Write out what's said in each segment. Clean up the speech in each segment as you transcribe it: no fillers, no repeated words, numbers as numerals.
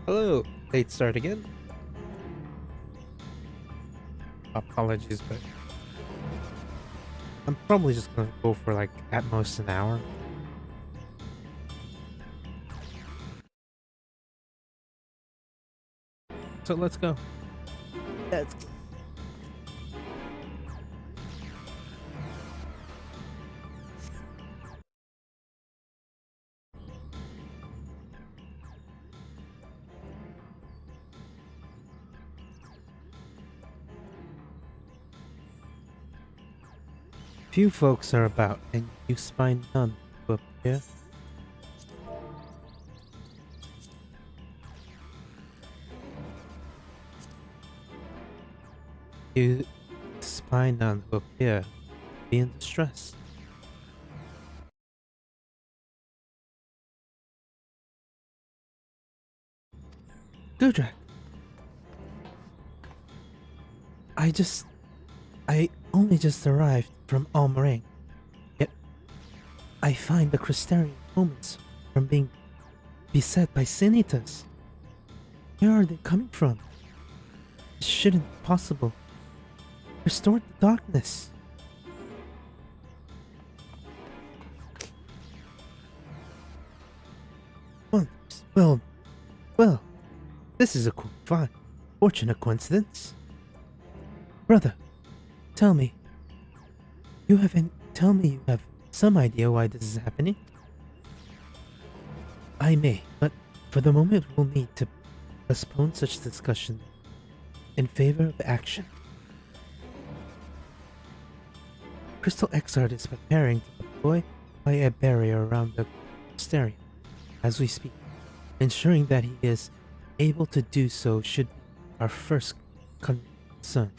Hello, late start again. Apologies, but I'm probably just gonna go for like at most an hour. So let's go. Let's go. Few folks are about, and you find none to appear. You spy none who appear to be in distress. Gudrak, I just... I only just arrived from Almarang, yet I find the Crystarium moments from being beset by sin eaters. Where are they coming from? It shouldn't be possible. Restore the darkness. Wonders. Well, this is a fortunate coincidence. Brother, tell me you have some idea why this is happening? I may, but for the moment we'll need to postpone such discussion in favor of action. Crystal Exart is preparing to deploy a barrier around the Crystarium as we speak. Ensuring that he is able to do so should be our first concern.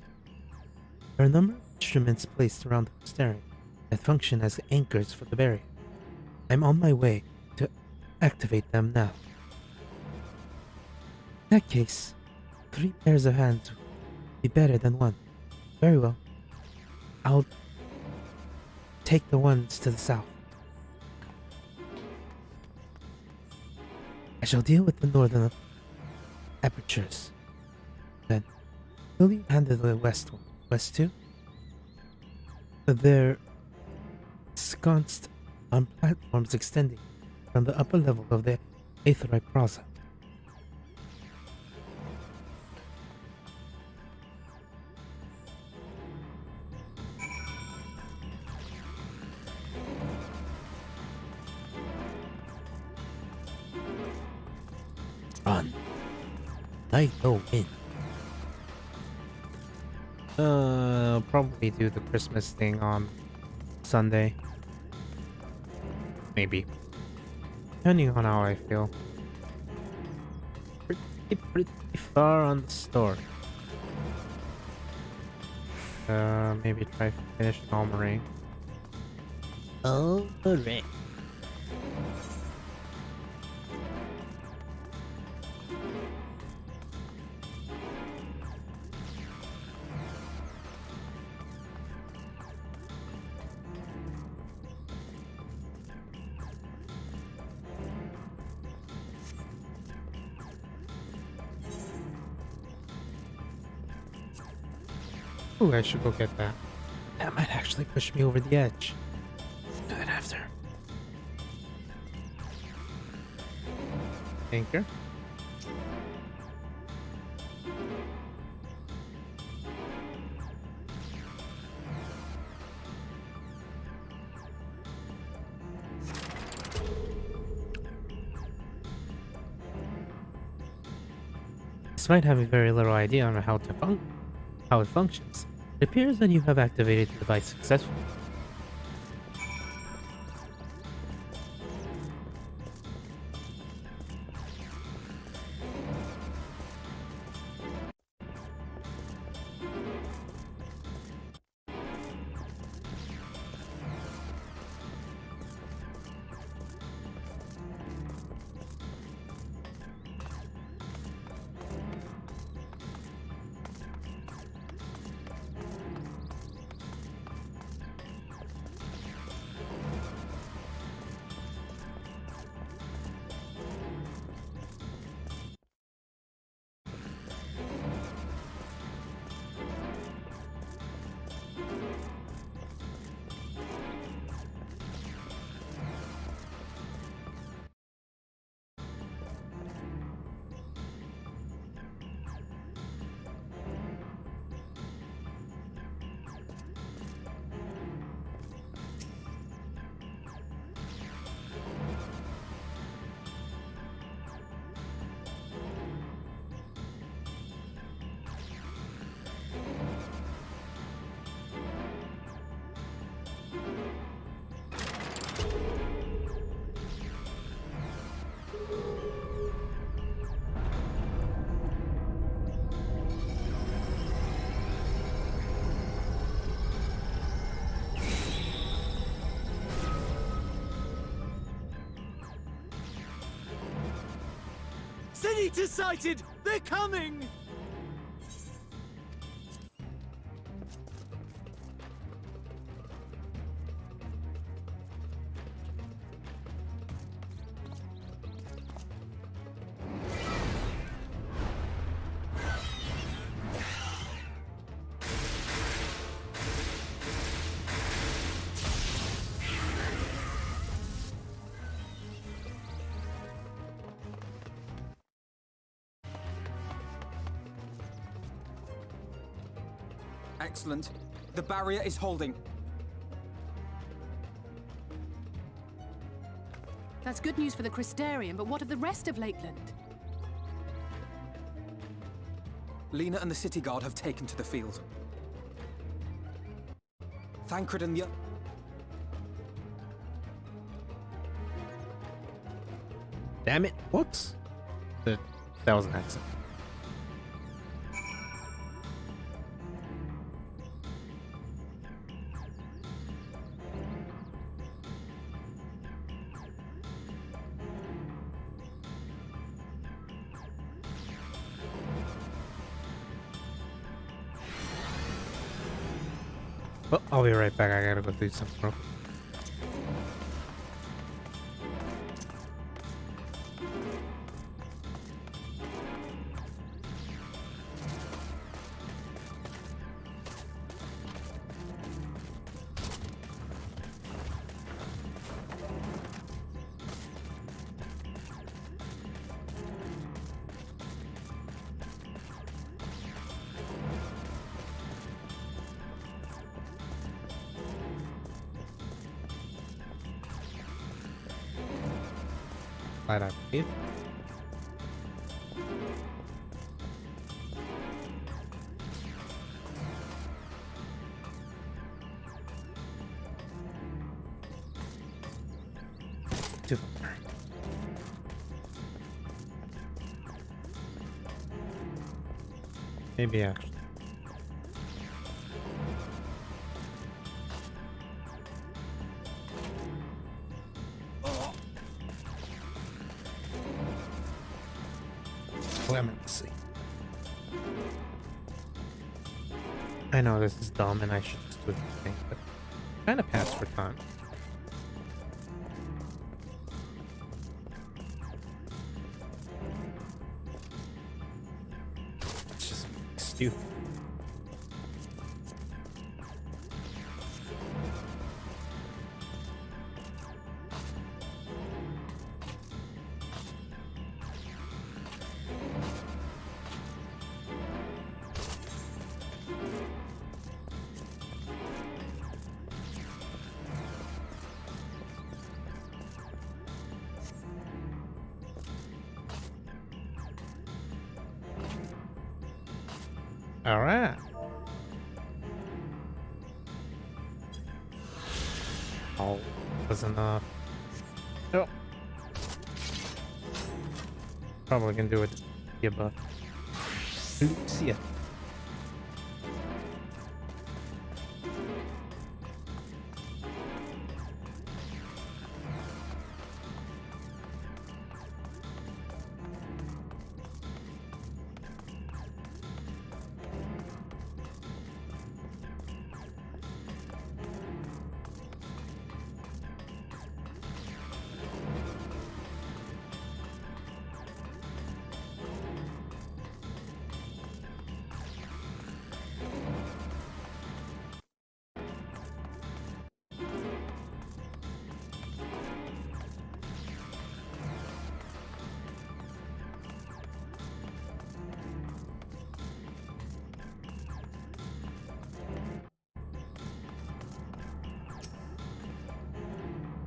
There are a number of instruments placed around the Crystarium that function as anchors for the barrier. I'm on my way to activate them now. In that case, 3 pairs of hands would be better than 1. Very well. I'll take the ones to the south. I shall deal with the northern apertures. Then, will you handle the west one? West too? They're ensconced on platforms extending from the upper level of the Aetherai Plaza. On. Night no wind. Probably do the Christmas thing on Sunday. Maybe. Depending on how I feel. Pretty far on the story. Maybe try finishing Almarang. Almarang. Ooh, I should go get that. That might actually push me over the edge. Do that after. Anchor. Despite having very little idea on how it functions, it appears that you have activated the device successfully. Sin-Eater sighted! They're coming! Excellent. The barrier is holding. That's good news for the Crystarium, but what of the rest of Lakeland? Lena and the city guard have taken to the field. Thancred and the... Damn it. Whoops. That was an accident. Well, I'll be right back. I gotta go do something real quick. Light up, Keith. Maybe actually. Clemency. I know this is dumb and I should just do the thing, but kind of pass for time. It's just stupid. All right. Oh, was enough. Oh. Probably can do it. Yeah, but see ya.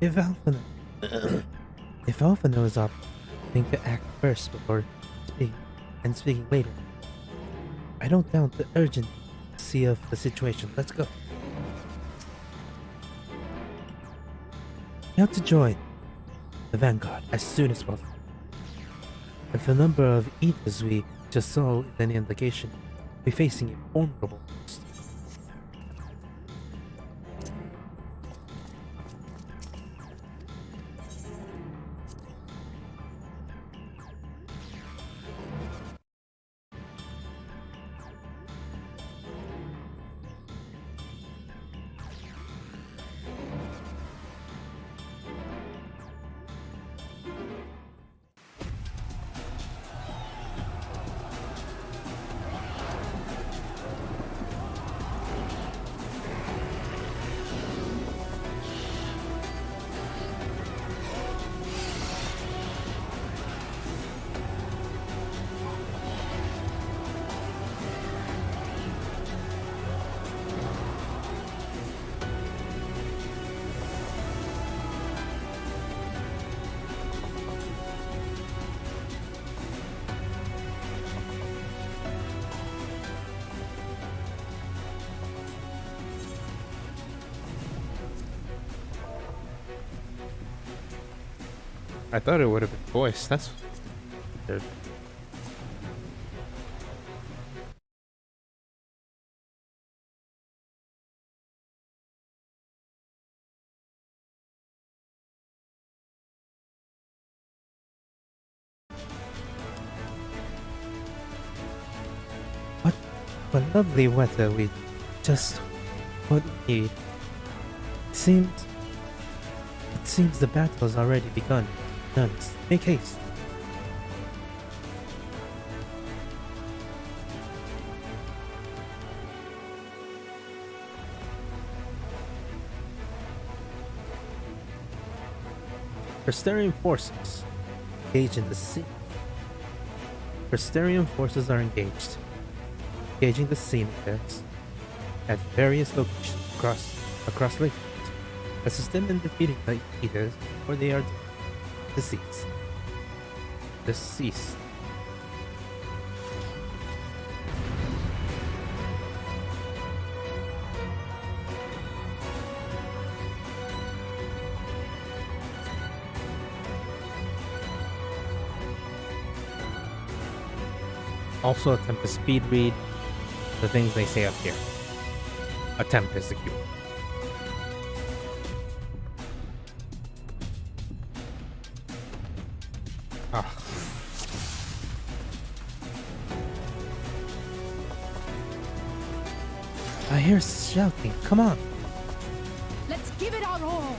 If Alpha, if Alpha knows up, think to act first before speaking later. I don't doubt the urgency of the situation. Let's go. Now to join the Vanguard as soon as possible. If the number of eaters we just saw is any indication, we're facing a formidable host. I thought it would have been voiced. That's weird. What lovely weather we just would need. It seems the battle has already begun. Nuns, make haste. Crystarium forces engaged in the sea. Crystarium forces are engaged, engaging the sea natives at various locations across Lake. Assist them in defeating the eaters before they are deceased. Also attempt to speed read the things they say up here. Attempt is the cue. Ah. I hear shouting. Come on. Let's give it our all.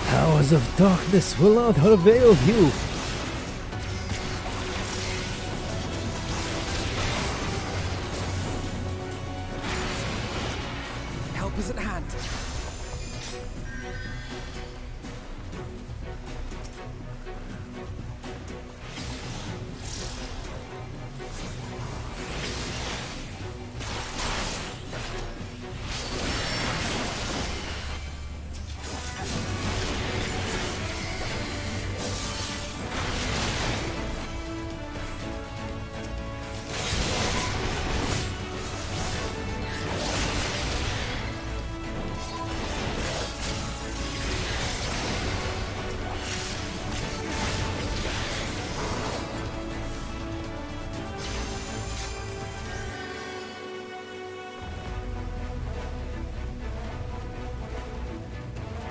Powers of darkness will not avail you. Help is at hand.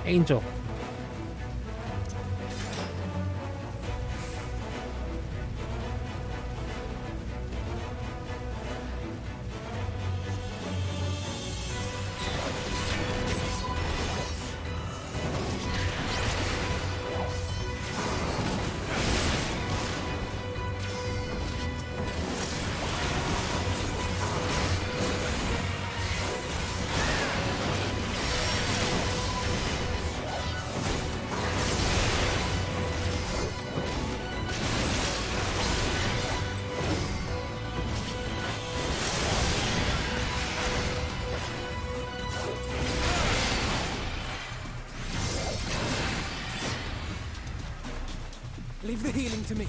Angel. Leave the healing to me.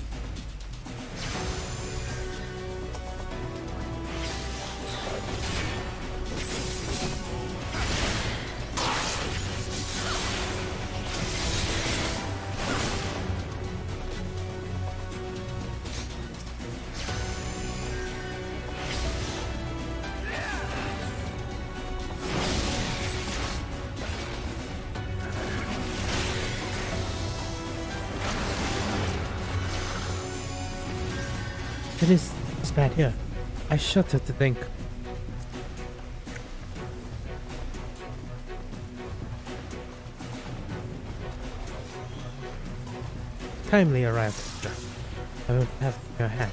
It is bad here. I shudder to think. Timely arrival, sir. I will have your hand.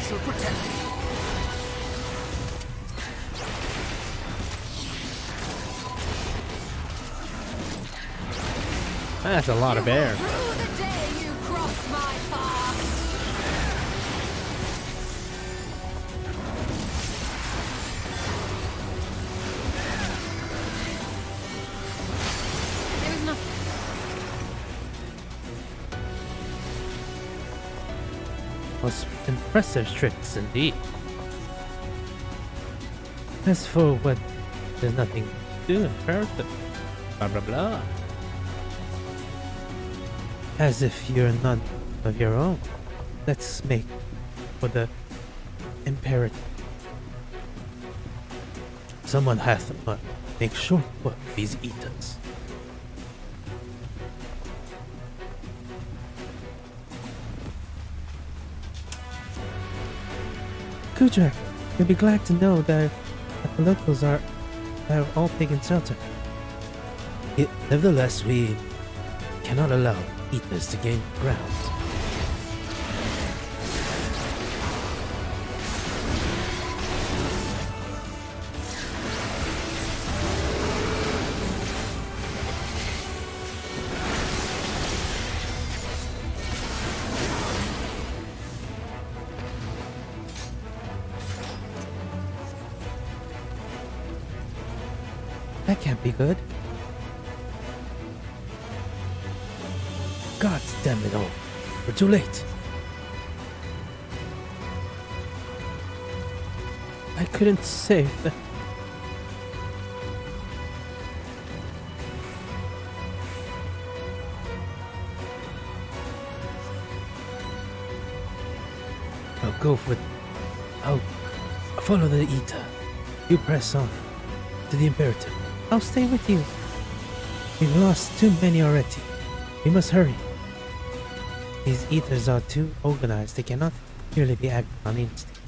shall protect you. That's a lot of bears. Rue the day you crossed my path. There is nothing. Most impressive tricks indeed. As for what there's nothing to do imperative. Blah blah blah. As if you're none of your own. Let's make for the imperative. Someone hath to make short work of these eaters. Kudrak, you'll be glad to know that the locals have all taken shelter. Nevertheless, we cannot allow eaters to gain ground. That can't be good. God damn it all. We're too late. I couldn't save the... I'll go for... I'll follow the eater. You press on to the imperative. I'll stay with you. We've lost too many already. We must hurry. These eaters are too organized. They cannot purely be acted on instinct.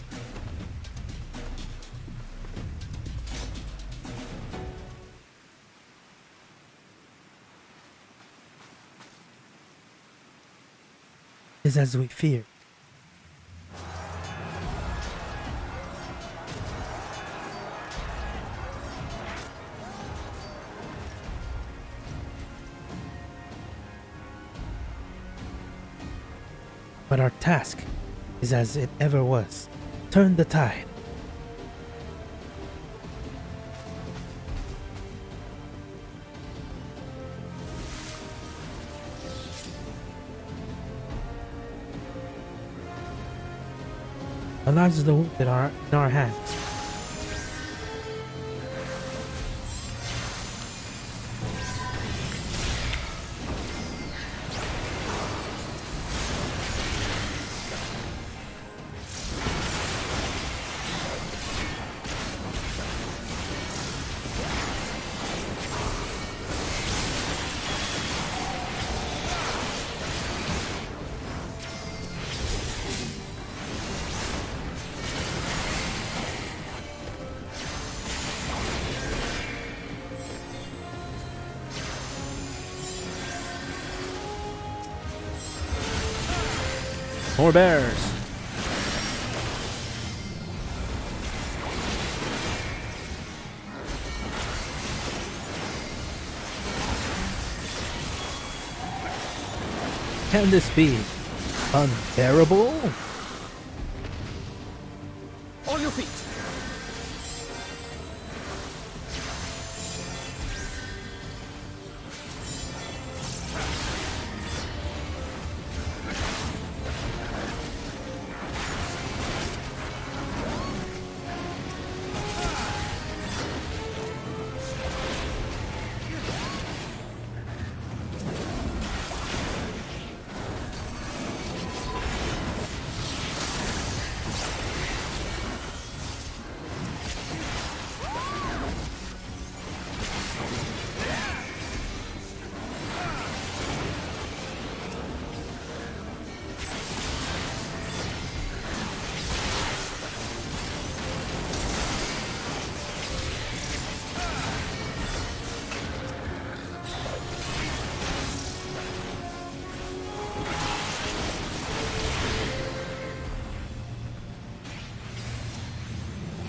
It is as we feared. But our task is as it ever was. Turn the tide. Our lives of the wounded are in our hands. More bears. Can this be unbearable? On your feet!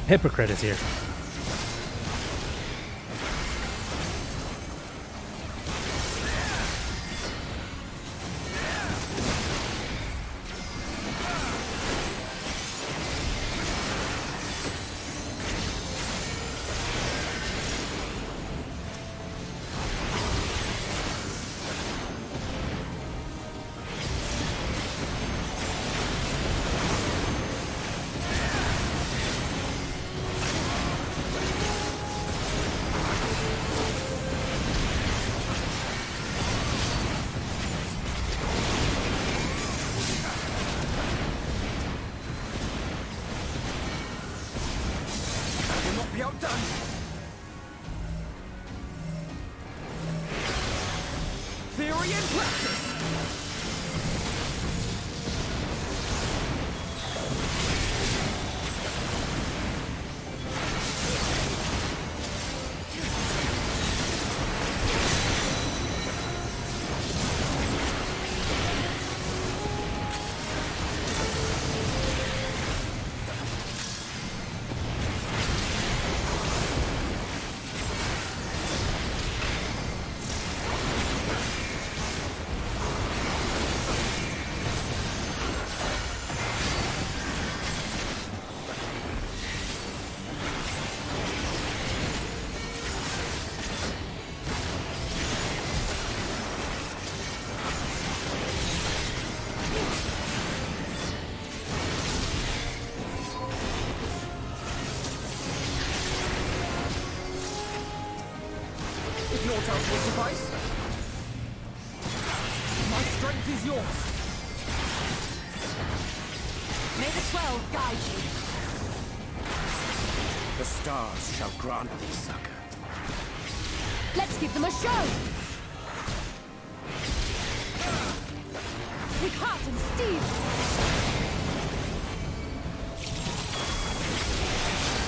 Hypocrite is here. Be outdone. Theory and practice. If your task will suffice, my strength is yours. May the 12 guide you. The stars shall grant thee succor. Let's give them a show! With heart and steel!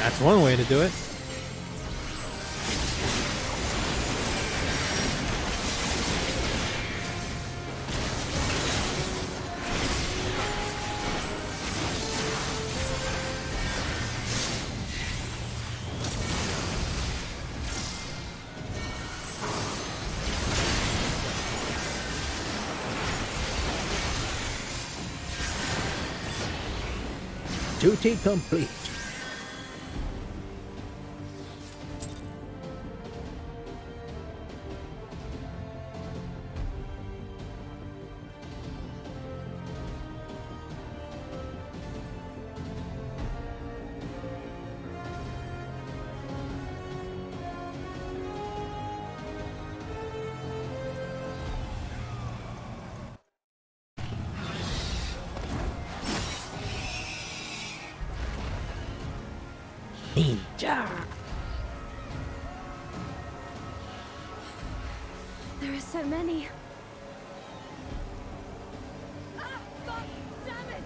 That's one way to do it. Duty complete. Ninja. There are so many. Ah, God damn it!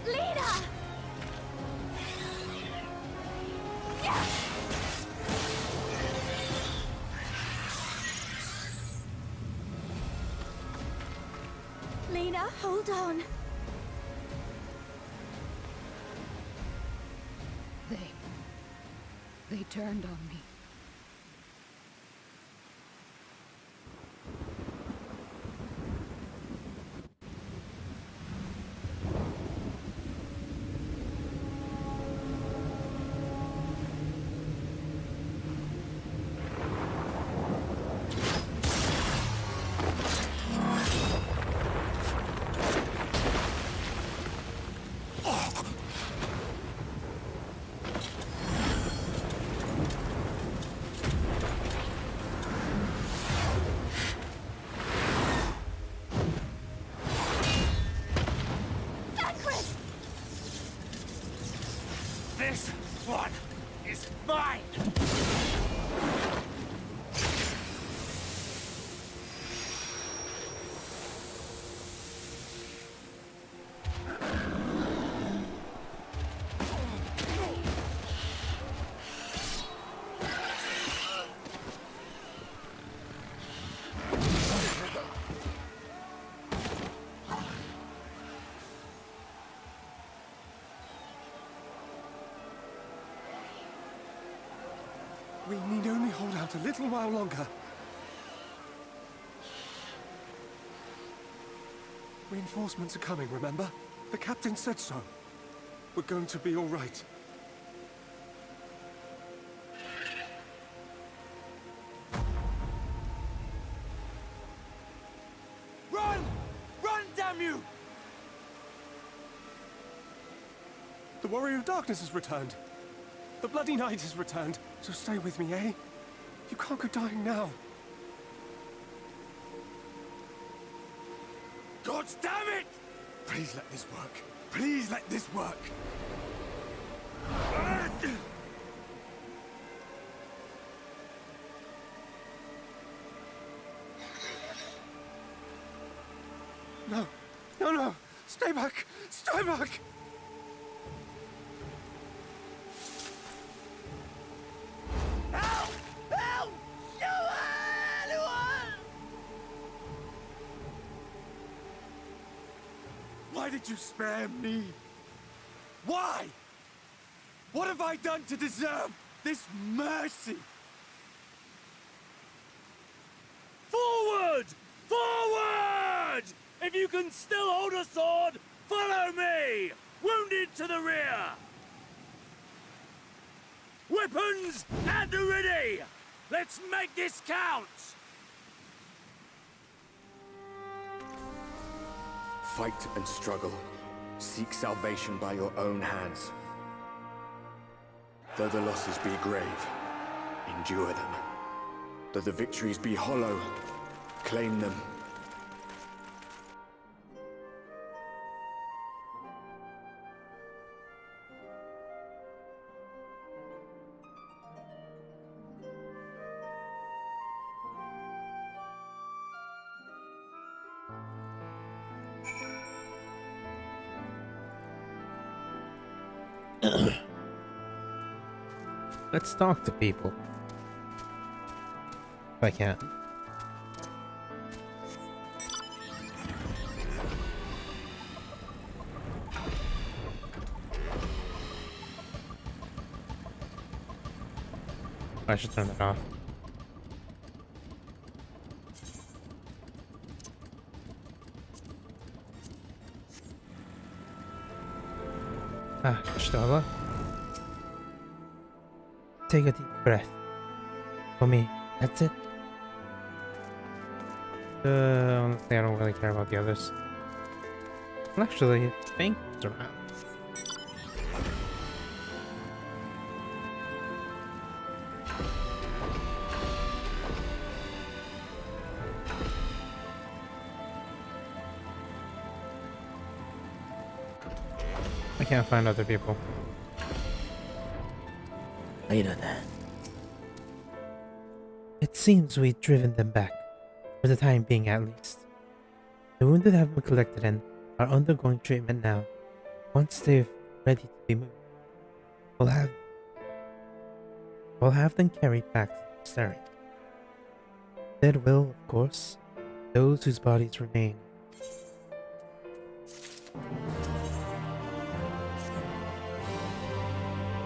Leader! Yeah! Lena, hold on. They turned on me. This one is mine! We need only hold out a little while longer. Reinforcements are coming, remember? The captain said so. We're going to be all right. Run! Run, damn you! The Warrior of Darkness has returned. The Bloody Knight has returned. So stay with me, eh? You can't go dying now. God damn it! Please let this work. Please let this work. No. No, no. Stay back. Stay back. Help! Help! Anyone! Why did you spare me? Why? What have I done to deserve this mercy? Forward! Forward! If you can still hold a sword, follow me! Wounded to the rear! Weapons at the ready! Let's make this count! Fight and struggle. Seek salvation by your own hands. Though the losses be grave, endure them. Though the victories be hollow, claim them. Let's talk to people. If I can. I should turn that off. Stella. Take a deep breath. For me, that's it. Honestly, I don't really care about the others. Well, actually, I think it's around. I can't find other people. Later then. It seems we've driven them back, for the time being at least. The wounded have been collected and are undergoing treatment now. Once they're ready to be moved, we'll have them carried back to the Crystarium. There will, of course, those whose bodies remain.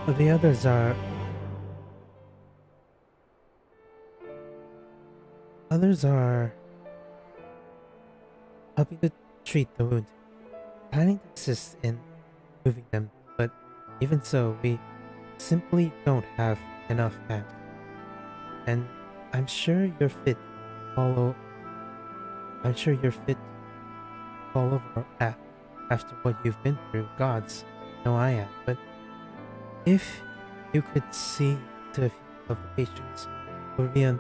But the others are helping to treat the wounded, planning to assist in moving them, but even so, we simply don't have enough men. And I'm sure you're fit to follow our path after what you've been through. Gods, no I am, but if you could see to a few of the patients, it would be an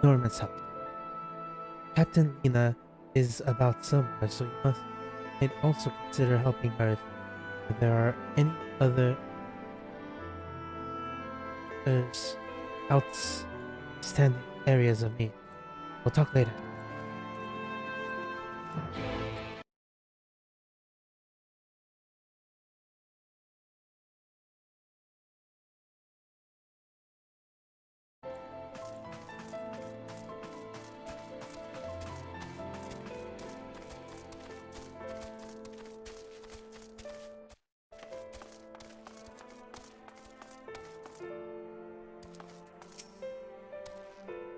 enormous help. Captain Lena is about somewhere, so you might also consider helping her if there are any other outstanding areas of need. We'll talk later.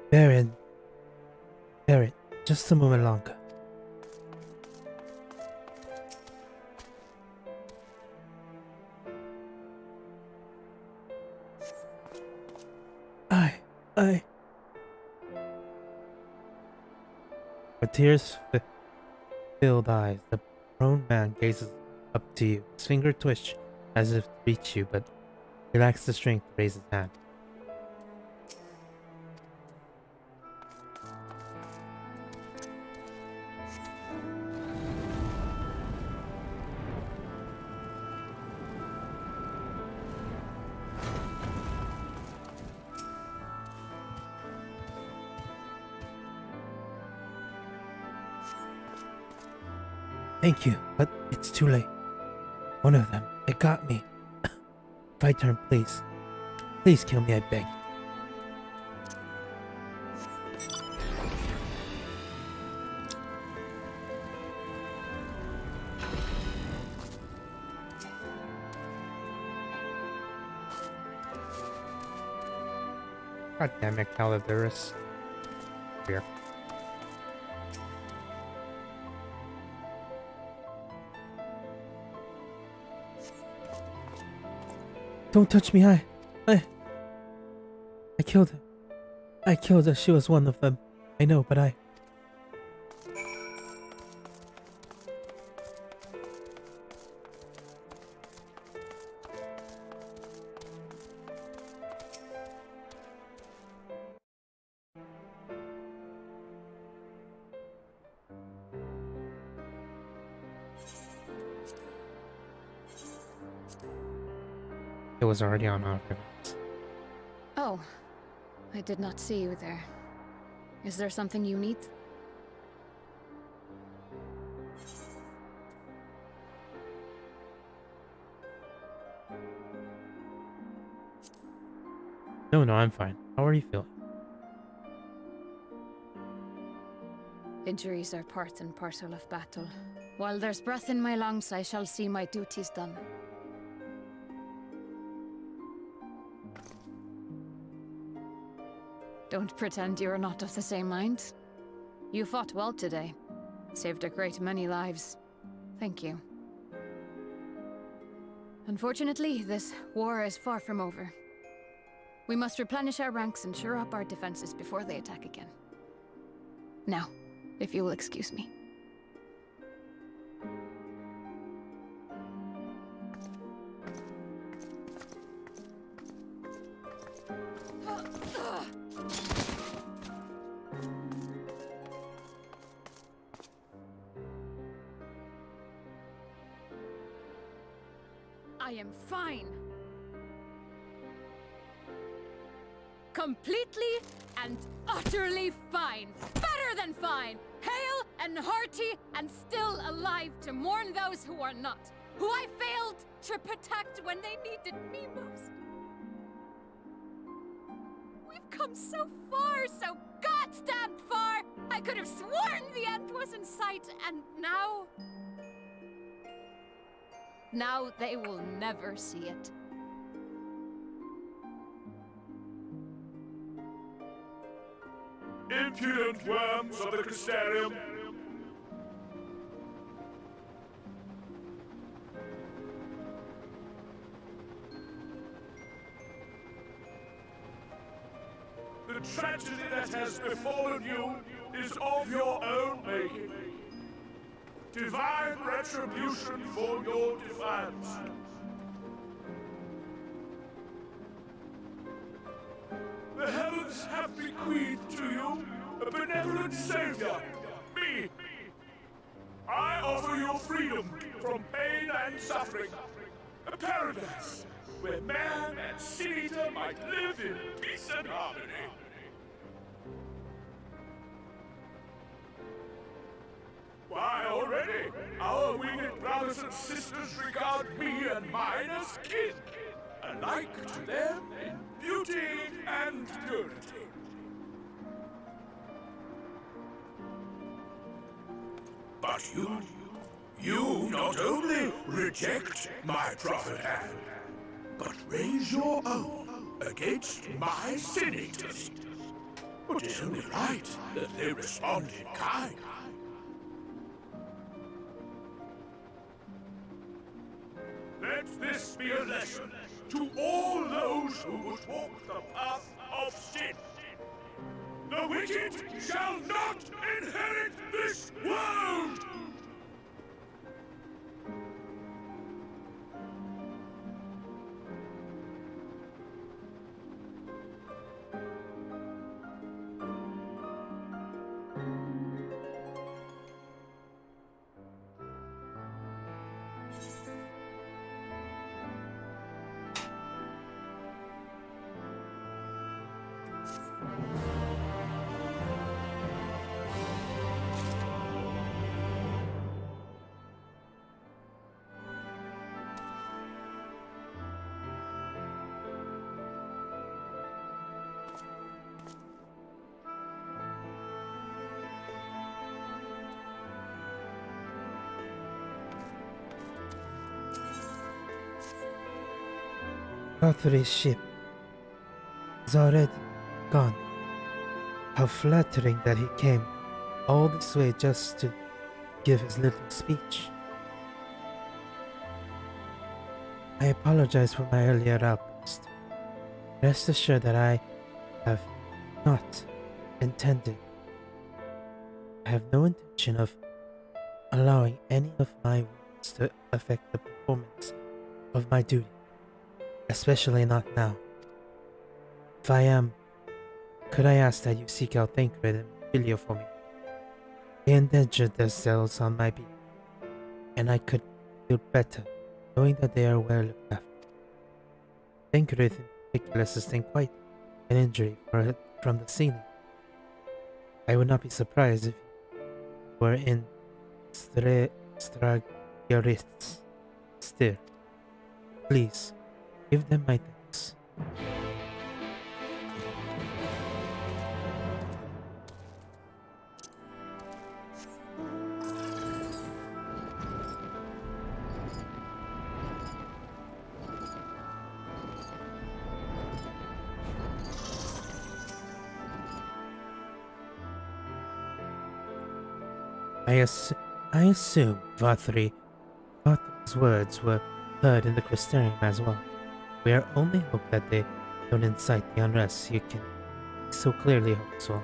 Baron. Barret, just a moment longer. I... With tears-filled eyes, the prone man gazes up to you. His finger twitches as if to reach you, but he lacks the strength to raise his hand. Thank you, but it's too late. One of them, it got me. If I turn, please. Please kill me, I beg. God damn it, Caladeris. Here. Don't touch me, I killed her. I killed her, she was one of them. I know, but I... It was already on our favorites. Oh, I did not see you there. Is there something you need? No, I'm fine. How are you feeling? Injuries are part and parcel of battle. While there's breath in my lungs, I shall see my duties done. Don't pretend you're not of the same mind. You fought well today. Saved a great many lives. Thank you. Unfortunately, this war is far from over. We must replenish our ranks and shore up our defenses before they attack again. Now, if you will excuse me. I am fine. Completely and utterly fine. Better than fine. Hale and hearty and still alive to mourn those who are not. Who I failed to protect when they needed me most. We've come so far, so goddamn far. I could have sworn the end was in sight, and now... Now they will never see it. Impudent worms of the Crystarium! The tragedy that has befallen you is of your own making. Divine retribution for your defiance. The heavens have bequeathed to you a benevolent savior, me. I offer you freedom from pain and suffering, a paradise where man and sin-eater might live in peace and harmony. Why, already, our winged brothers and sisters regard me and mine as kin, alike to them in beauty and purity. But you not only reject my prophet hand, but raise your own against my sin-eaters. but it's only right that they respond in kind. Let this be a lesson to all those who would walk the path of sin. The wicked shall not inherit this world! Arthur's ship is already gone. How flattering that he came all this way just to give his little speech. I apologize for my earlier outburst. Rest assured that I have not intended. I have no intention of allowing any of my words to affect the performance of my duty. Especially not now. If I am, could I ask that you seek out Thancred and Ophelia for me? They endangered themselves on my behalf, and I could feel better knowing that they are well looked after. Thancred in particular sustained quite an injury from the ceiling. I would not be surprised if he were in Stragarists still. Please, give them my thanks. I assume Vathr's words were heard in the Crystarium as well. We are only hope that they don't incite the unrest you can so clearly hope so.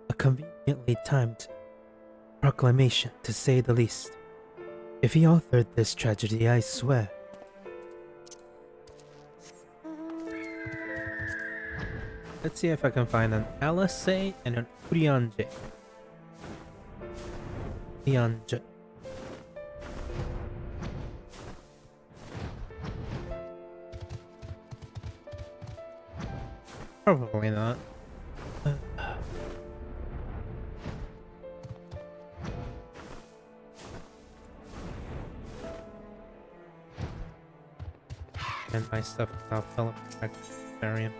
A conveniently timed proclamation, to say the least. If he authored this tragedy, I swear. Let's see if I can find an LSA and an Urianje. Urianje. Probably not. And my stuff without teleporting back to Crystarium.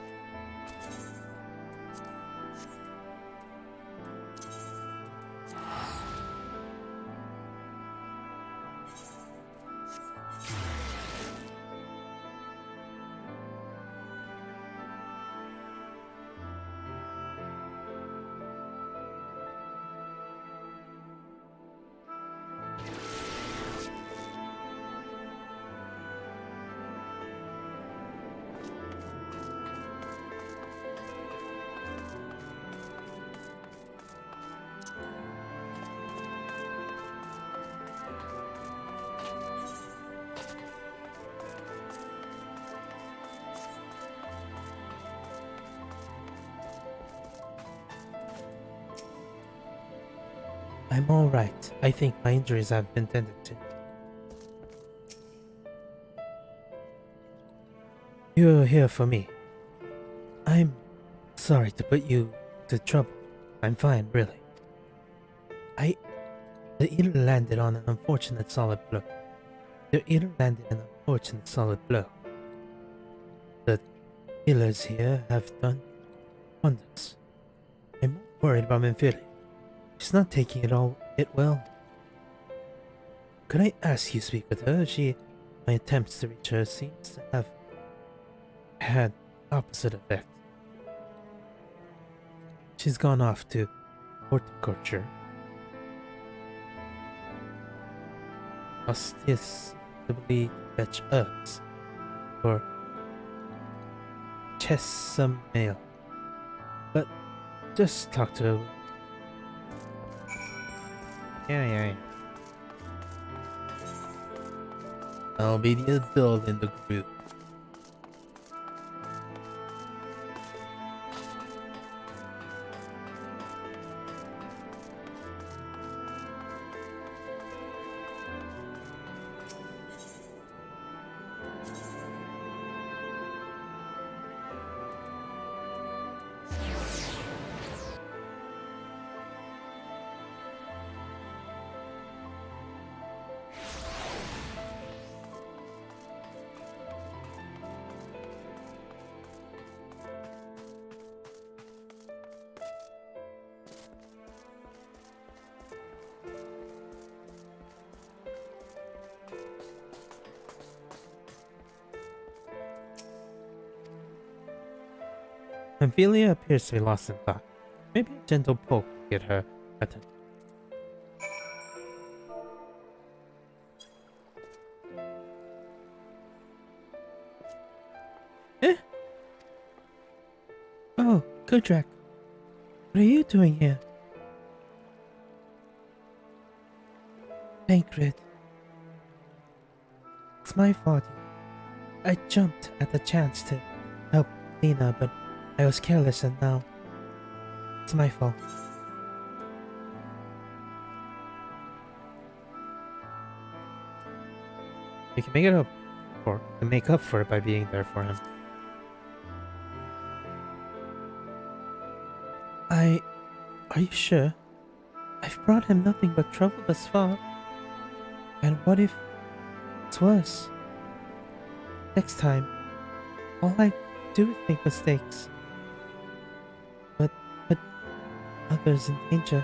I'm alright. I think my injuries have been tended to. You're here for me. I'm sorry to put you to trouble. I'm fine, really. The eater landed on an unfortunate solid blow. The eater landed an unfortunate solid blow. The healers here have done wonders. I'm more worried about Minfili. She's not taking it well. Could I ask you to speak with her? My attempts to reach her seems to have had opposite effect. She's gone off to horticulture. Ostensibly fetch herbs for Chesamale. But just talk to her. Yeah. I'll be the adult in the group. Amelia appears to be lost in thought. Maybe a gentle poke will get her attention. Eh? Oh, Kudrak. What are you doing here? Tancred. It's my fault. I jumped at the chance to help Lena, but I was careless and now it's my fault. You can make up for it by being there for him. Are you sure? I've brought him nothing but trouble thus far. And what if it's worse? Next time, all I do is make mistakes. But others in danger.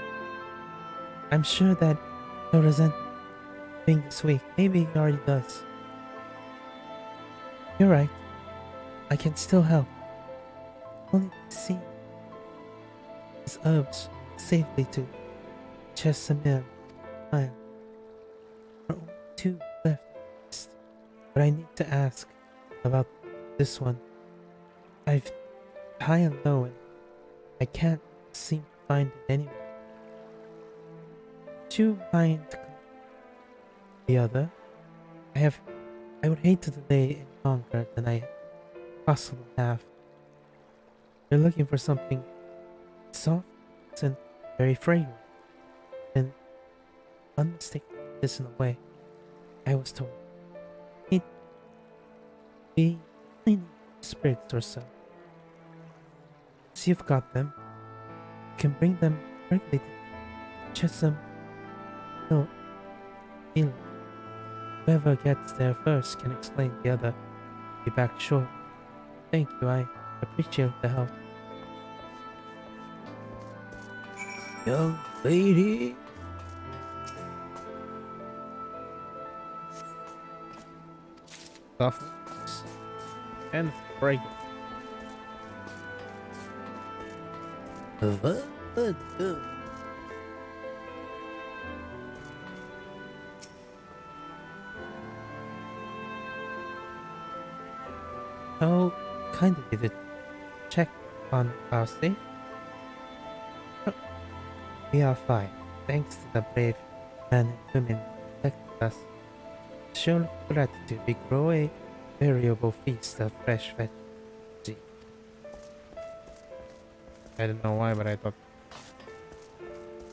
I'm sure that he'll resent being this weak. Maybe he already does. You're right. I can still help. Only to see his herbs safely to Chesamale. There are only 2 left. But I need to ask about this one. I've high and low and I can't seem to find it anywhere. Would you mind the other? I would hate to delay any longer than I possibly have. You're looking for something soft and very fragrant, and unmistakably medicinal way. I was told. It be only sprigs or so. So you've got them. You can bring them directly to Chesham. No, healer. Whoever gets there first can explain the other. Be back short. Thank you, I appreciate the help. Young lady. Softness and fragrance. How kind of you to check on our safe? We are fine, thanks to the brave men and women who protected us. To show gratitude, we grow a variable feast of fresh veggies. I don't know why, but I thought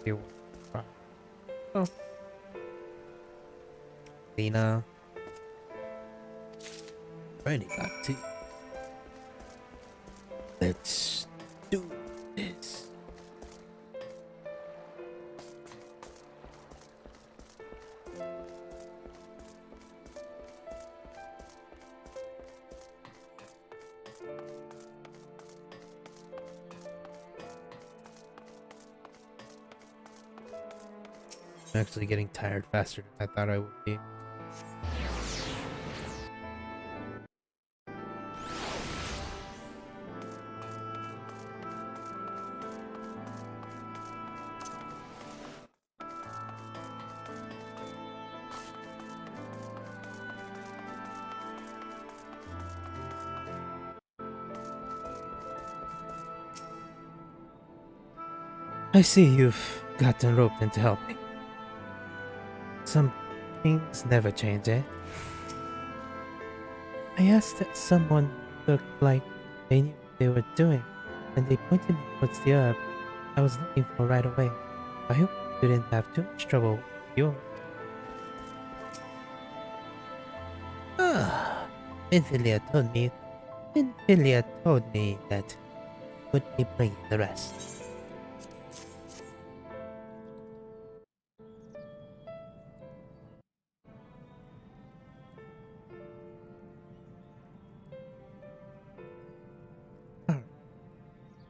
you were fine. Oh. Lena. Ready, got to. Let's do this. I'm actually getting tired faster than I thought I would be. I see you've gotten roped into helping. Some things never change, eh? I asked that someone looked like they knew what they were doing, and they pointed me towards the herb I was looking for right away. I hope you didn't have too much trouble with yours. Ah, Vinfilia told me that would be bringing the rest.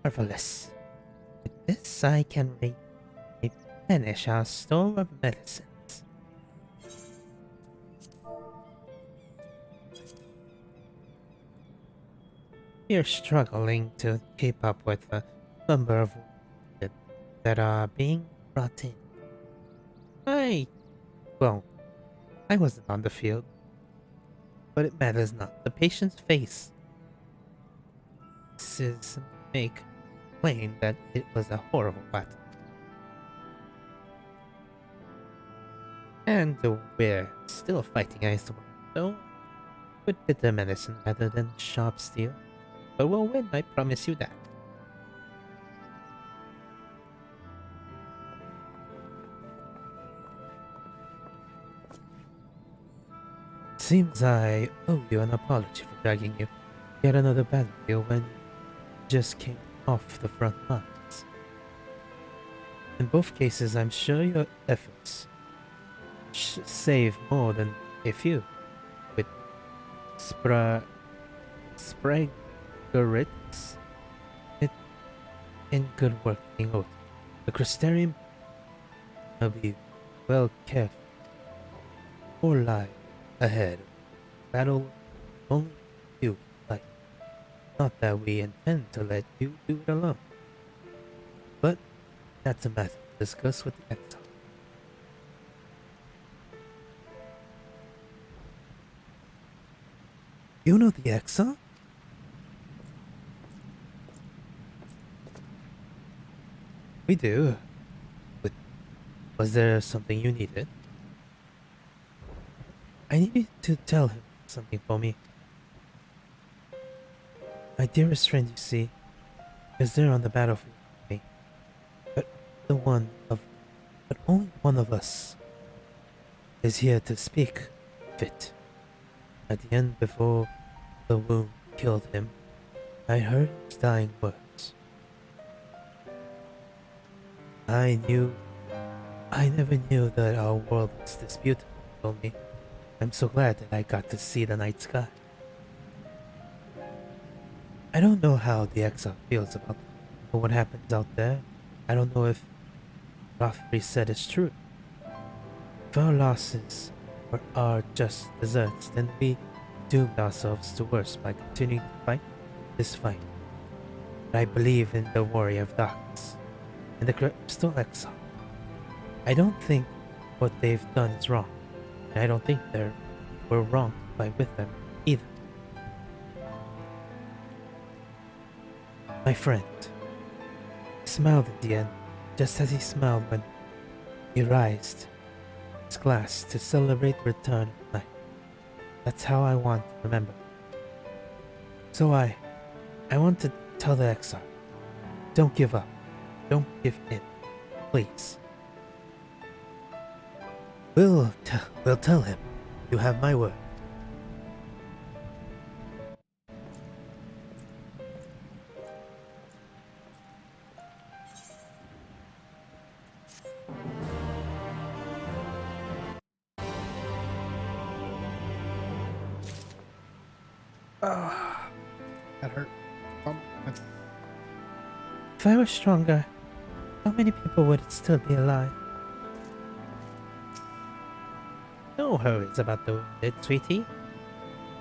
Marvelous. With this, I can replenish our store of medicines. We're struggling to keep up with the number of wounded that are being brought in. Well, I wasn't on the field, but it matters not. The patient's face. This is make plain that it was a horrible battle. And we're still fighting Iceborne, so with bitter medicine rather than sharp steel. But we'll win, I promise you that. Seems I owe you an apology for dragging you yet another battlefield when just came off the front lines. In both cases, I'm sure your efforts save more than a few. With Spragueritz it in good working order. The Crystarium will be well kept or lie ahead. Battle only you like. Not that we intend to let you do it alone. But that's a matter to discuss with the exile. You know the exile? We do. But was there something you needed? I needed to tell him something for me. My dearest friend, you see, is there on the battlefield with me. But only one of us is here to speak of it. At the end, before the wound killed him, I heard his dying words. I never knew that our world was this beautiful, he told me. I'm so glad that I got to see the night sky. I don't know how the exile feels about what happens out there. I don't know if Rothbury said is true. If our losses are just deserts, then we doomed ourselves to worse by continuing to fight this fight. But I believe in the warrior of darkness and the crystal exile. I don't think what they've done is wrong, and I don't think we're wrong to fight with them either. My friend smiled at the end, just as he smiled when he raised his glass to celebrate the return of night. That's how I want to remember. So I want to tell the exile, don't give up, don't give in, please. We'll tell him. You have my word. That hurt. If I were stronger, how many people would still be alive? No worries about the wounded, sweetie.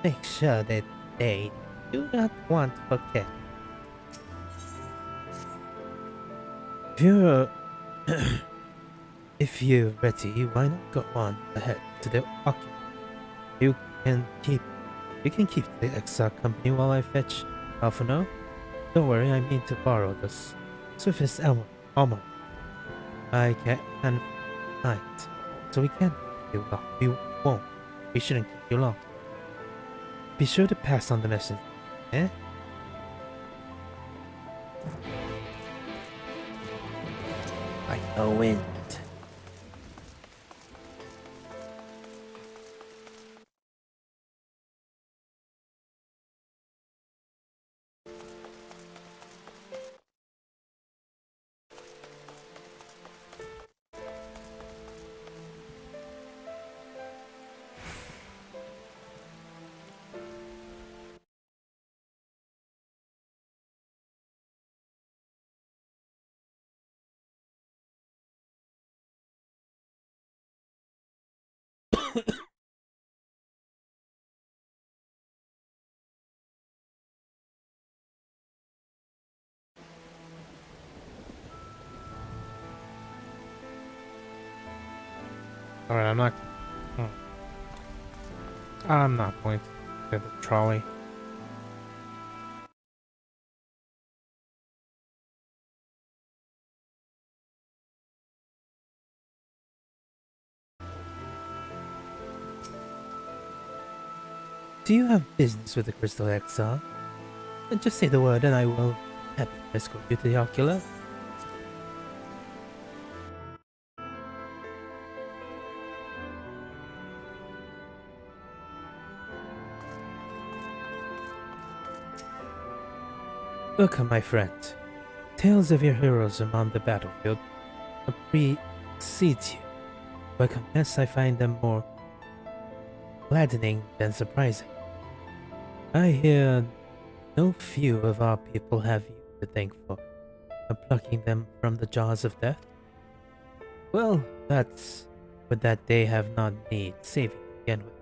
Make sure that they do not want to forget. If you're... if you're ready, why not go on ahead to the ocular? You can keep the extra company while I fetch Alphano. Don't worry, I mean to borrow this Swiftest armor. I can find, so we can't keep you long. We won't. We shouldn't keep you long. Be sure to pass on the message, eh? Like the wind. Alright, I'm not going to get the trolley. Do you have business with the Crystal XR? Then just say the word and I will happily escort you to the ocular. Welcome, my friend. Tales of your heroes among the battlefield precedes you. But I confess I find them more gladdening than surprising. I hear no few of our people have you to thank for plucking them from the jaws of death. Well, that's but that they have not need saving to begin with.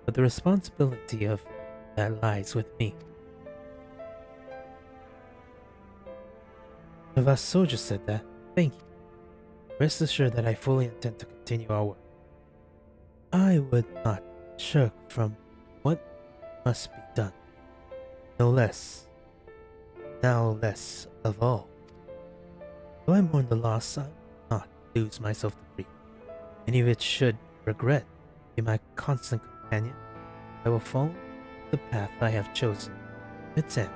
But the responsibility of that lies with me. If our soldiers said that, thank you. Rest assured that I fully intend to continue our work. I would not shirk from what must be done. No less. Now less of all. Though I mourn the loss, I will not lose myself to grief. Any which should regret be my constant companion, I will follow the path I have chosen. Its end.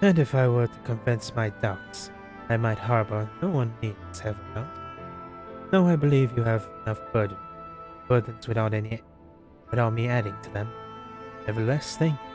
And if I were to confess my doubts, I might harbor no one needs heaven know. No, I believe you have enough burdens without me adding to them. Nevertheless, thank you.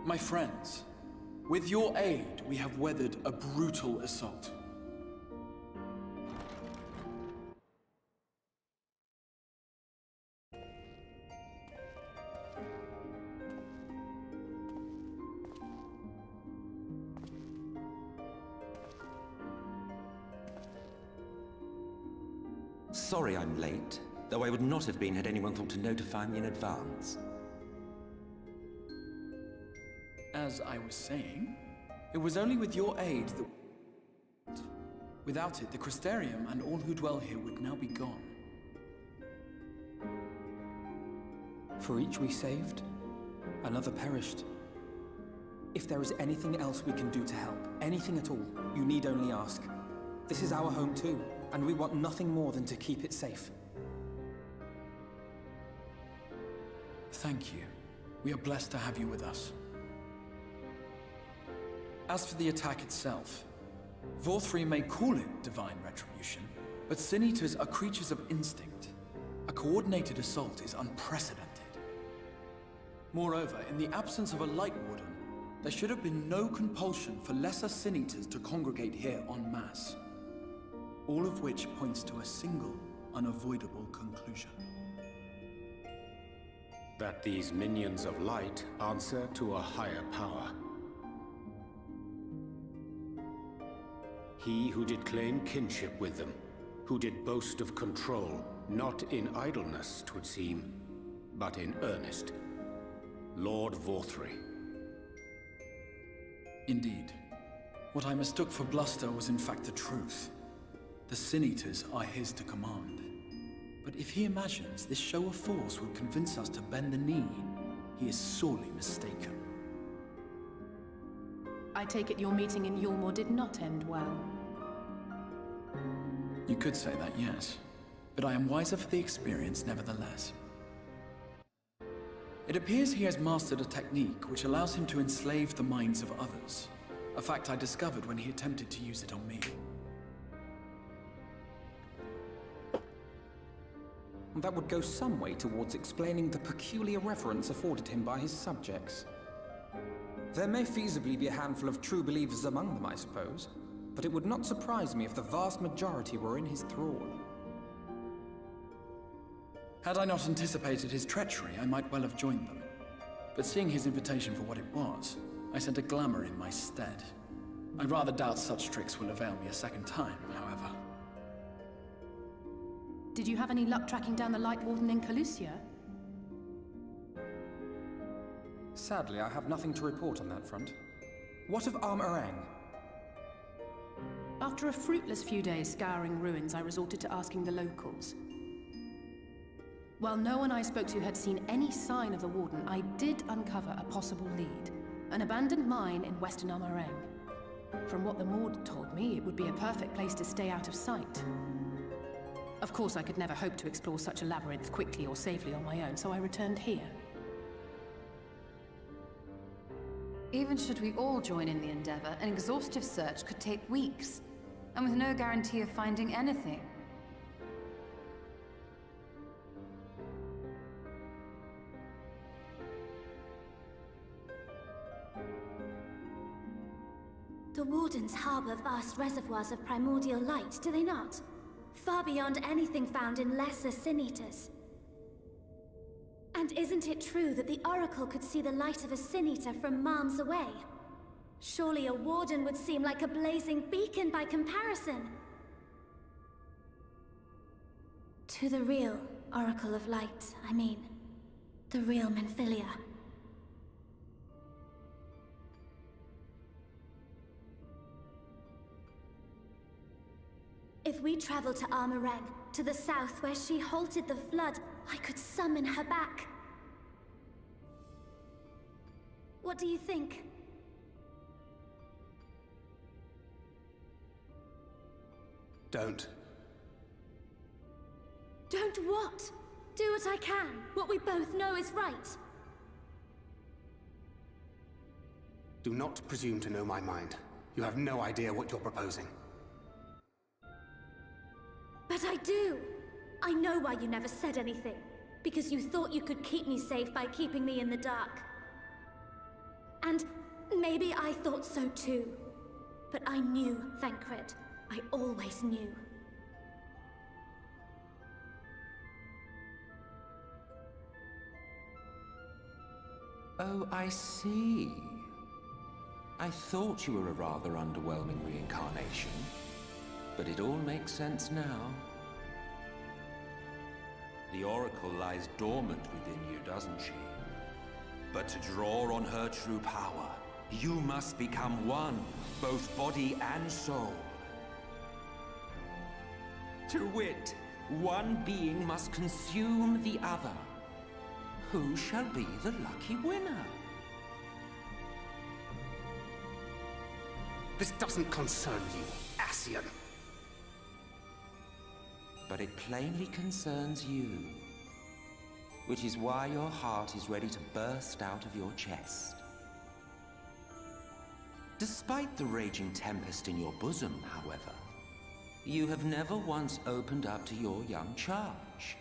My friends, with your aid, we have weathered a brutal assault. Sorry I'm late, though I would not have been had anyone thought to notify me in advance. As I was saying, it was only with your aid that... Without it, the Crystarium and all who dwell here would now be gone. For each we saved, another perished. If there is anything else we can do to help, anything at all, you need only ask. This is our home too, and we want nothing more than to keep it safe. Thank you. We are blessed to have you with us. As for the attack itself, Vorthri may call it divine retribution, but Sin Eaters are creatures of instinct. A coordinated assault is unprecedented. Moreover, in the absence of a Light Warden, there should have been no compulsion for lesser Sin Eaters to congregate here en masse. All of which points to a single, unavoidable conclusion. That these minions of light answer to a higher power. He who did claim kinship with them, who did boast of control, not in idleness, 'twould seem, but in earnest. Lord Vorthri. Indeed. What I mistook for bluster was in fact the truth. The Sin Eaters are his to command. But if he imagines this show of force will convince us to bend the knee, he is sorely mistaken. I take it your meeting in Yulmore did not end well. You could say that, yes. But I am wiser for the experience nevertheless. It appears he has mastered a technique which allows him to enslave the minds of others. A fact I discovered when he attempted to use it on me. That would go some way towards explaining the peculiar reverence afforded him by his subjects. There may feasibly be a handful of true believers among them, I suppose, but it would not surprise me if the vast majority were in his thrall. Had I not anticipated his treachery, I might well have joined them. But seeing his invitation for what it was, I sent a glamour in my stead. I rather doubt such tricks will avail me a second time, however. Did you have any luck tracking down the Light Warden in Calusia? Sadly, I have nothing to report on that front. What of Armorang? After a fruitless few days scouring ruins, I resorted to asking the locals. While no one I spoke to had seen any sign of the Warden, I did uncover a possible lead. An abandoned mine in western Armorang. From what the Maud told me, it would be a perfect place to stay out of sight. Of course, I could never hope to explore such a labyrinth quickly or safely on my own, so I returned here. Even should we all join in the endeavor, an exhaustive search could take weeks, and with no guarantee of finding anything. The Wardens harbor vast reservoirs of primordial light, do they not? Far beyond anything found in lesser Sin Eaters. And isn't it true that the Oracle could see the light of a Sin Eater from miles away? Surely a Warden would seem like a blazing beacon by comparison. To the real Oracle of Light, I mean. The real Menphilia. If we travel to Armorang, to the south where she halted the flood, I could summon her back. What do you think? Don't. Don't what? Do what I can. What we both know is right. Do not presume to know my mind. You have no idea what you're proposing. But I do! I know why you never said anything. Because you thought you could keep me safe by keeping me in the dark. And maybe I thought so too. But I knew, Thancred. I always knew. Oh, I see. I thought you were a rather underwhelming reincarnation. But it all makes sense now. The Oracle lies dormant within you, doesn't she? But to draw on her true power, you must become one, both body and soul. To wit, one being must consume the other. Who shall be the lucky winner? This doesn't concern you, Ascian. But it plainly concerns you. Which is why your heart is ready to burst out of your chest. Despite the raging tempest in your bosom, however, you have never once opened up to your young charge.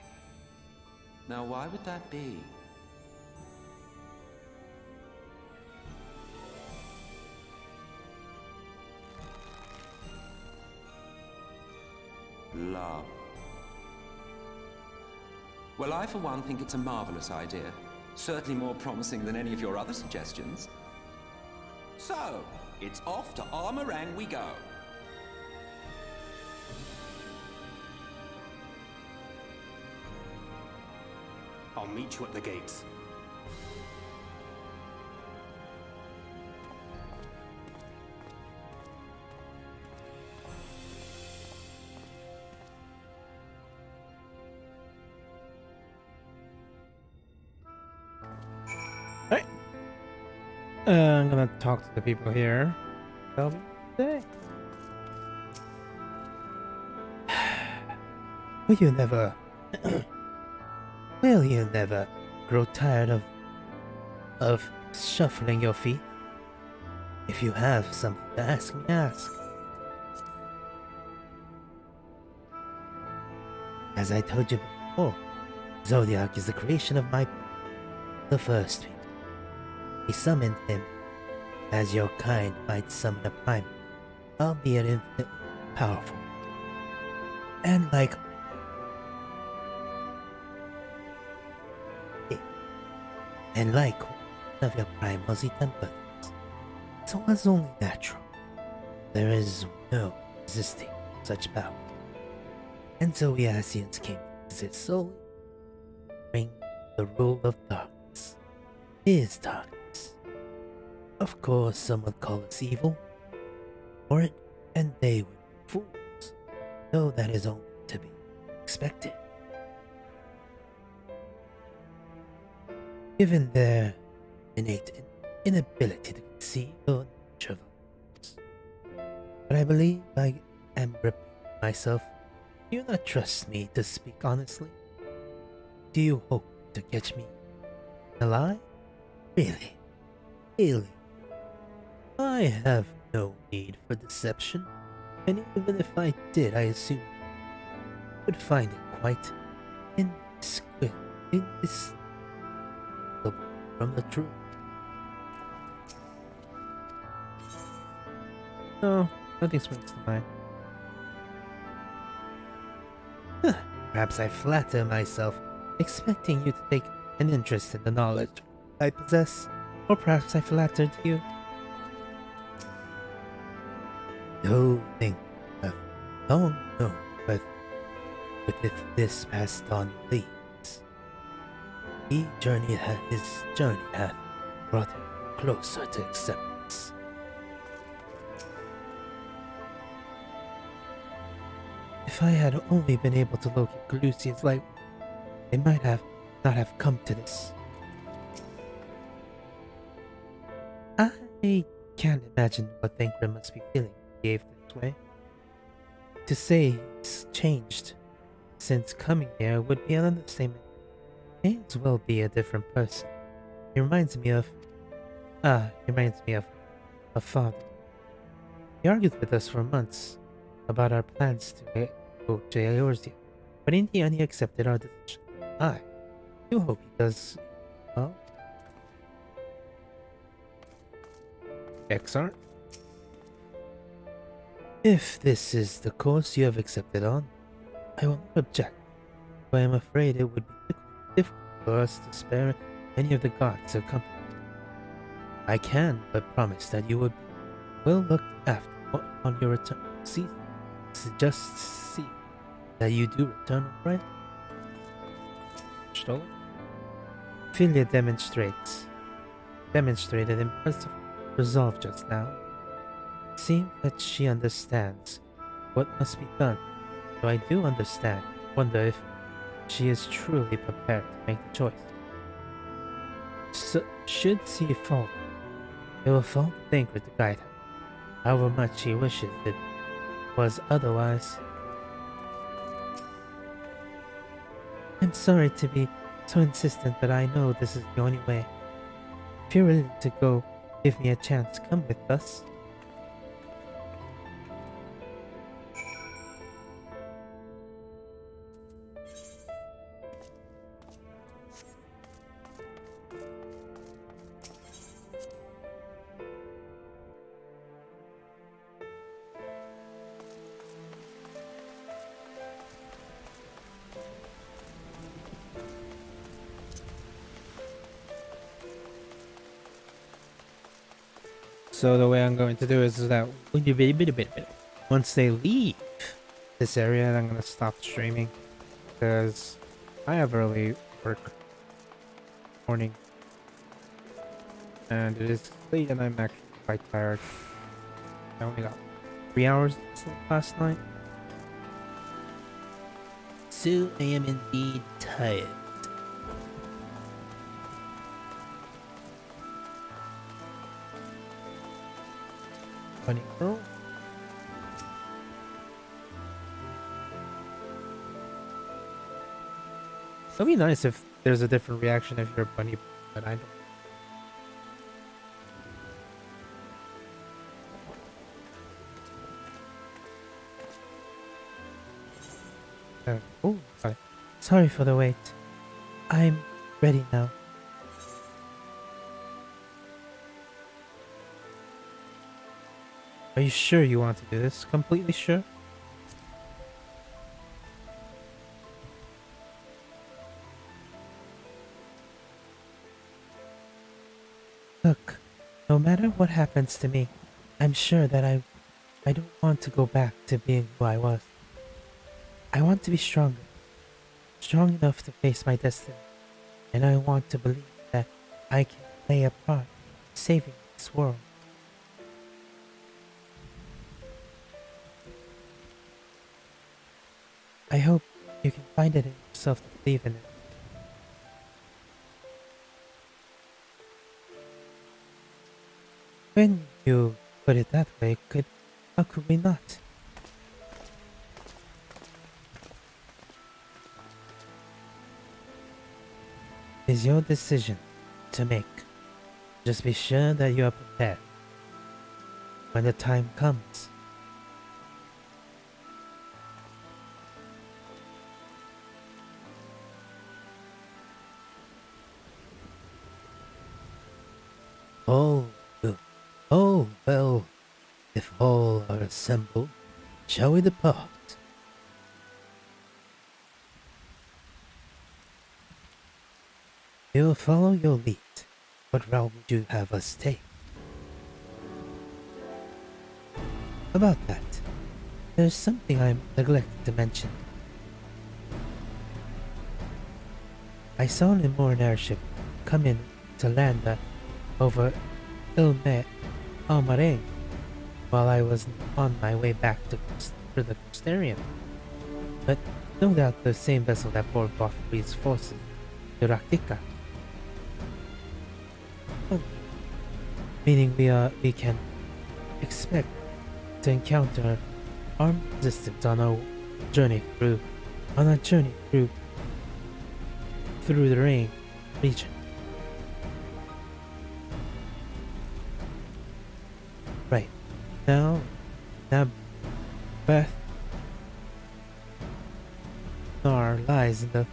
Now, why would that be? Love. Well, I for one think it's a marvelous idea. Certainly more promising than any of your other suggestions. So, it's off to Armorang we go. I'll meet you at the gates. Alright. I'm gonna talk to the people here. Tell me today. Will you never... Will you never grow tired of shuffling your feet? If you have something to ask me, ask. As I told you before, Zodiac is the creation of the first people. He summoned him as your kind might summon a primal, albeit infinitely powerful. And like one of your primals he tempered, so it was only natural. There is no resisting such power. And so we Asians came to visit solely to bring the rule of darkness. His darkness. Of course, some would call us evil for it, and they would be fools, though that is only to be expected. Given their innate inability to conceive or nature of others. But I believe I am repeating myself. Do you not trust me to speak honestly? Do you hope to catch me in a lie? Really? Really? I have no need for deception, and even if I did, I assume you would find it quite indistinguishable from the truth. No, nothing springs to mind. Perhaps I flatter myself, expecting you to take an interest in the knowledge I possess, or perhaps I flattered you. Don't think of, oh no, but if this past on leads, his journey hath brought him closer to acceptance. If I had only been able to locate Lucian's light, it might not have come to this. I can't imagine what Thancred must be feeling when he behaved this way. To say he's changed since coming here would be an understatement. He may as well be a different person. He reminds me of my father. He argued with us for months about our plans to go to Eorzea, but in the end he accepted our decision. I do hope he does well. Exart? If this is the course you have accepted on, I will not object, but I am afraid it would be difficult for us to spare any of the gods of company. I can but promise that you would be well looked after on your return. Just see that you do return all right. Stolen? Philia demonstrated impressive resolve just now. It seems that she understands what must be done, though I do understand. Wonder if she is truly prepared to make the choice. So, should she falter, it will fall to Thancred to guide her, however much she wishes it was otherwise. I'm sorry to be so insistent, but I know this is the only way. If you're willing to go, give me a chance, come with us. So the way I'm going to do is that once they leave this area, I'm gonna stop streaming because I have early work morning and it is late and I'm actually quite tired. I only got 3 hours of sleep last night. So I am indeed tired. Bunny girl. It'd be nice if there's a different reaction if you're a bunny, but I don't. Oh, sorry. Sorry for the wait. I'm ready now. Are you sure you want to do this? Completely sure? Look, no matter what happens to me, I'm sure that I don't want to go back to being who I was. I want to be stronger. Strong enough to face my destiny. And I want to believe that I can play a part in saving this world. I hope you can find it in yourself to believe in it. When you put it that way, how could we not? It is your decision to make. Just be sure that you are prepared when the time comes. Oh, good. Oh, well, if all are assembled, shall we depart? We will follow your lead. What route would you have us take? About that, there's something I neglected to mention. I saw an Reborn airship come in to land over Almareng while I was on my way back to the Crystarium. But no doubt the same vessel that bore Bothri's forces to Raktika. Meaning we can expect to encounter armed resistance on our journey through the rain region. Right. Now Beth Nar lies in the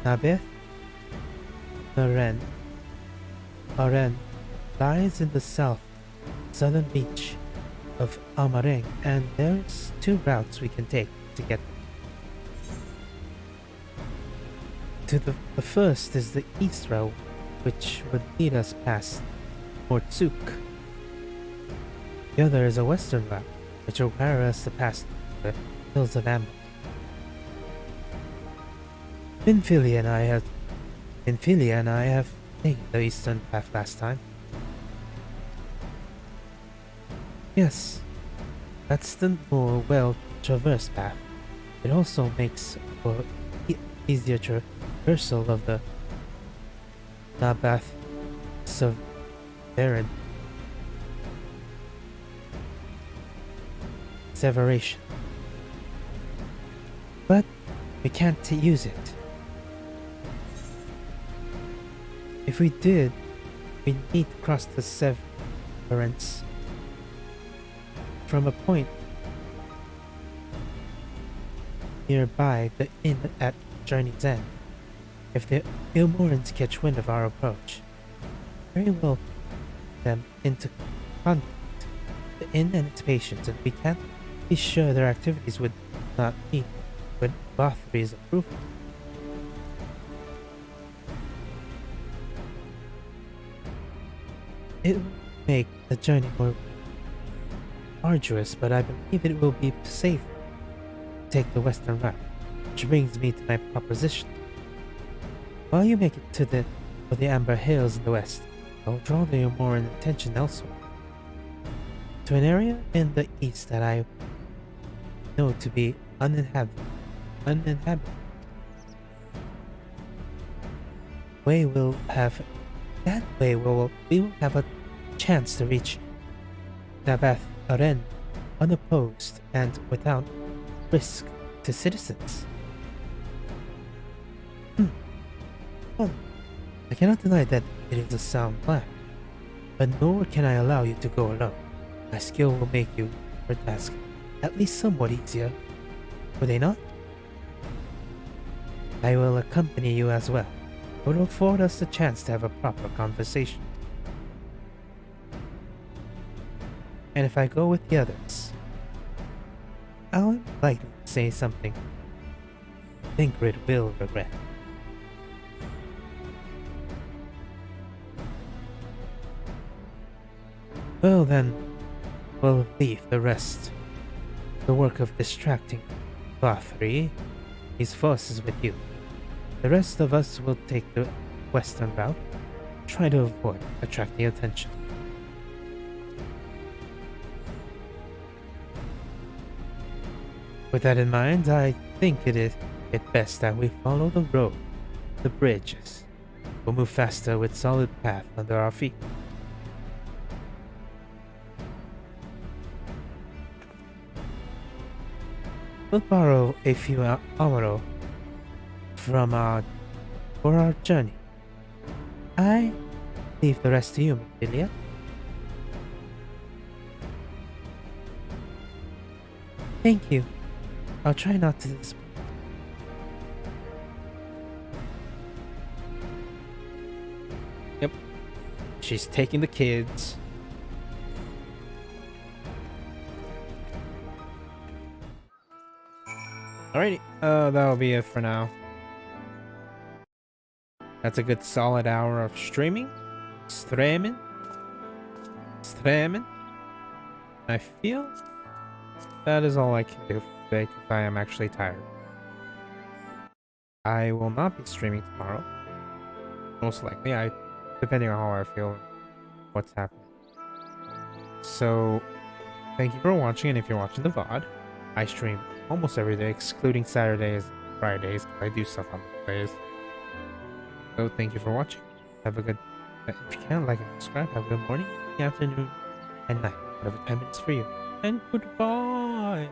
Nabeth Aren lies in the southern beach of Almareng, and there's 2 routes we can take to get there. The first is the east route, which would lead us past Mortsuk. The other is a western route, which will require us to pass the hills of Amber. Pinfilia and I have taken the eastern path last time. Yes, that's the more well-traversed path. It also makes for easier traversal of the Nabath Severation. But we can't use it. If we did, we need to cross the Severance from a point nearby the inn at Journey's End. If the Ilmorans catch wind of our approach, very well them into contact the inn and its patients, and we can't be sure their activities would not meet with Bothri's approval. It would make the journey more arduous, but I believe it will be safe to take the western route, which brings me to my proposition. While you make it to the Amber Hills in the west, I will draw your more attention elsewhere, to an area in the east that I know to be uninhabited. We will have a chance to reach Nabath Aren unopposed and without risk to citizens. Well, I cannot deny that it is a sound plan, but nor can I allow you to go alone. My skill will make your task at least somewhat easier, will they not? I will accompany you as well. It will afford us the chance to have a proper conversation. And if I go with the others, I'll likely say something Ingrid will regret. Well then, we'll leave the rest. The work of distracting Bathory, his forces with you. The rest of us will take the western route, try to avoid attracting attention. With that in mind, I think it is best that we follow the road, the bridges. We'll move faster with solid path under our feet. We'll borrow a few amaro for our journey. I leave the rest to you, Mapilia. Thank you. I'll try not to disappoint. Yep. She's taking the kids. Alrighty, that'll be it for now. That's a good solid hour of streaming. Streaming. I feel that is all I can do for today because I am actually tired. I will not be streaming tomorrow. Most likely, depending on how I feel and what's happening. So, thank you for watching, and if you're watching the VOD, I stream almost every day, excluding Saturdays and Fridays, because I do stuff on those days. So thank you for watching. Have a good, if you can, like and subscribe. Have a good morning, afternoon, and night, whatever time it is for you. And goodbye!